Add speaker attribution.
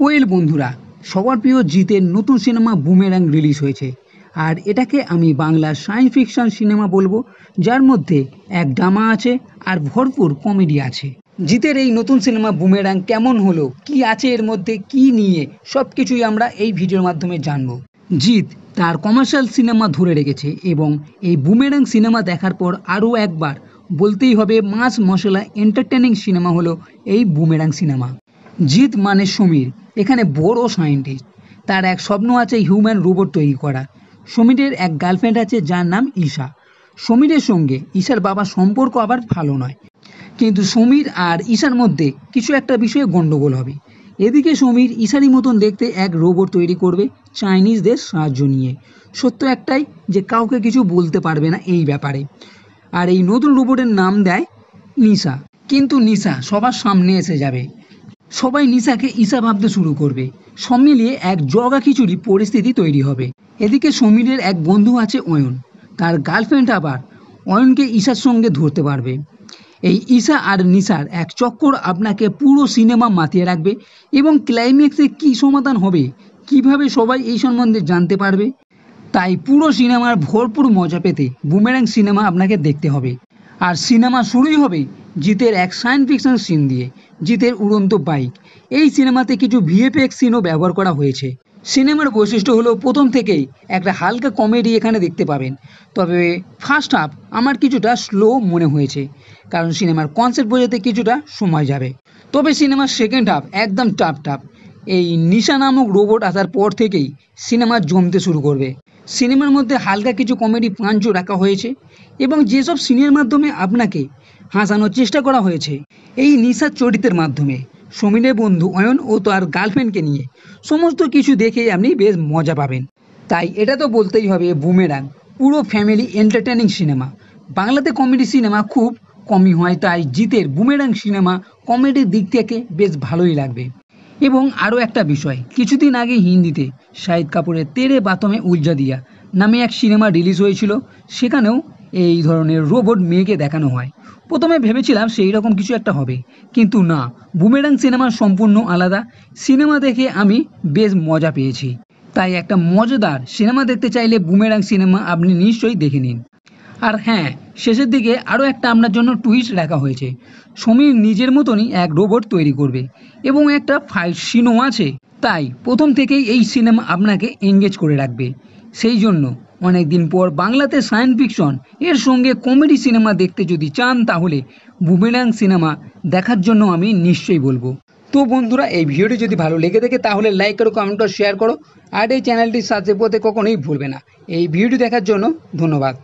Speaker 1: Well বন্ধুরা, সবার প্রিয় জিতের নতুন সিনেমা বুমেরাং রিলিজ হয়েছে। আর এটাকে আমি বাংলা সায়েন্স ফিকশন সিনেমা বলবো, যার মধ্যে এক ড্রামা আছে আর ভরপুর কমেডি আছে। জিতের এই নতুন সিনেমা বুমেরাং কেমন হলো, কি আছে এর মধ্যে, কি নিয়ে, সব কিছুই আমরা এই ভিডিওর মাধ্যমে জানবো। জিৎ তার কমার্শিয়াল সিনেমা ধরে রেখেছে এবং এই বুমেরাং সিনেমা দেখার পর আরও একবার বলতেই হবে মাস মশলা এন্টারটেনিং সিনেমা হলো এই বুমেরাং সিনেমা। জিৎ মানে সমীর এখানে বড় সায়েন্টিস্ট। তার এক স্বপ্ন আছে হিউম্যান রোবট তৈরি করা। সমীরের এক গার্লফ্রেন্ড আছে যার নাম ঈশা। সমীরের সঙ্গে ঈশার বাবার সম্পর্ক আবার ভালো নয়, কিন্তু সমীর আর ঈশার মধ্যে কিছু একটা বিষয়ে গন্ডগোল হবে। এদিকে সমীর ঈশারই মতন দেখতে এক রোবট তৈরি করবে চাইনিজদের সাহায্য নিয়ে। সত্য একটাই যে কাউকে কিছু বলতে পারবে না এই ব্যাপারে। আর এই নতুন রোবটের নাম দেয় নিশা। কিন্তু নিশা সবার সামনে এসে যাবে, সবাই নিশাকে ঈশা ভাবতে শুরু করবে। সব মিলিয়ে এক জগা খিচুড়ি পরিস্থিতি তৈরি হবে। এদিকে সমীরের এক বন্ধু আছে অয়ন, তার গার্লফ্রেন্ড আবার অয়নকে ঈশার সঙ্গে ধরতে পারবে। এই ঈশা আর নিশার এক চক্কর আপনাকে পুরো সিনেমা মাতিয়ে রাখবে এবং ক্লাইম্যাক্সে কী সমাধান হবে, কিভাবে সবাই এই সম্বন্ধে জানতে পারবে। তাই পুরো সিনেমার ভরপুর মজা পেতে বুমেরাং সিনেমা আপনাকে দেখতে হবে। আর সিনেমা শুরুই হবে জিতের এক সায়েন্স ফিকশন সিন দিয়ে, জিতের উড়ন্ত বাইক। এই সিনেমাতে কিছু ভিএফএক্স সিনও ব্যবহার করা হয়েছে। সিনেমার বৈশিষ্ট্য হলো প্রথম থেকেই একটা হালকা কমেডি এখানে দেখতে পাবেন, তবে ফার্স্ট হাফ আমার কিছুটা স্লো মনে হয়েছে, কারণ সিনেমার কনসেপ্ট বোঝাতে কিছুটা সময় যাবে। তবে সিনেমার সেকেন্ড হাফ একদম টাপ। এই নিশা নামক রোবট আসার পর থেকেই সিনেমা জমতে শুরু করবে। সিনেমার মধ্যে হালকা কিছু কমেডি পাঞ্চও রাখা হয়েছে এবং যেসব সিনের মাধ্যমে আপনাকে হাসানোর চেষ্টা করা হয়েছে এই নিশার চরিত্রের মাধ্যমে, সমীরের বন্ধু অয়ন ও তার গার্লফ্রেন্ডকে নিয়ে, সমস্ত কিছু দেখেই আপনি বেশ মজা পাবেন। তাই এটা তো বলতেই হবে বুমেরাং পুরো ফ্যামিলি এন্টারটেনিং সিনেমা। বাংলাতে কমেডি সিনেমা খুব কমই হয়, তাই জিতের বুমেরাং সিনেমা কমেডির দিক থেকে বেশ ভালোই লাগবে। এবং আরও একটা বিষয়, কিছুদিন আগে হিন্দিতে শাহিদ কাপুরের তেরে বাতমে উলঝা দিয়া নামে এক সিনেমা রিলিজ হয়েছিল, সেখানেও এই ধরনের রোবট মেয়েকে দেখানো হয়। প্রথমে ভেবেছিলাম সেই রকম কিছু একটা হবে, কিন্তু না, বুমেরাং সিনেমা সম্পূর্ণ আলাদা। সিনেমা দেখে আমি বেশ মজা পেয়েছি। তাই একটা মজাদার সিনেমা দেখতে চাইলে বুমেরাং সিনেমা আপনি নিশ্চয়ই দেখে নিন। আর হ্যাঁ, শেষের দিকে আরও একটা আপনার জন্য টুইস্ট রাখা হয়েছে। সমীর নিজের মতনই এক রোবট তৈরি করবে এবং একটা ফাইট সিনও আছে। তাই প্রথম থেকেই এই সিনেমা আপনাকে এঙ্গেজ করে রাখবে। সেই জন্য অনেক দিন পর বাংলাতে সায়েন্স ফিকশন এর সঙ্গে কমেডি সিনেমা দেখতে যদি চান, তাহলে বুমেরাং সিনেমা দেখার জন্য আমি নিশ্চয়ই বলবো। তো বন্ধুরা, এই ভিডিওটি যদি ভালো লেগে থাকে তাহলে লাইক করো, কমেন্ট করো, শেয়ার করো। আর এই চ্যানেলটির সাথে পথে কখনোই ভুলবে না। এই ভিডিওটি দেখার জন্য ধন্যবাদ।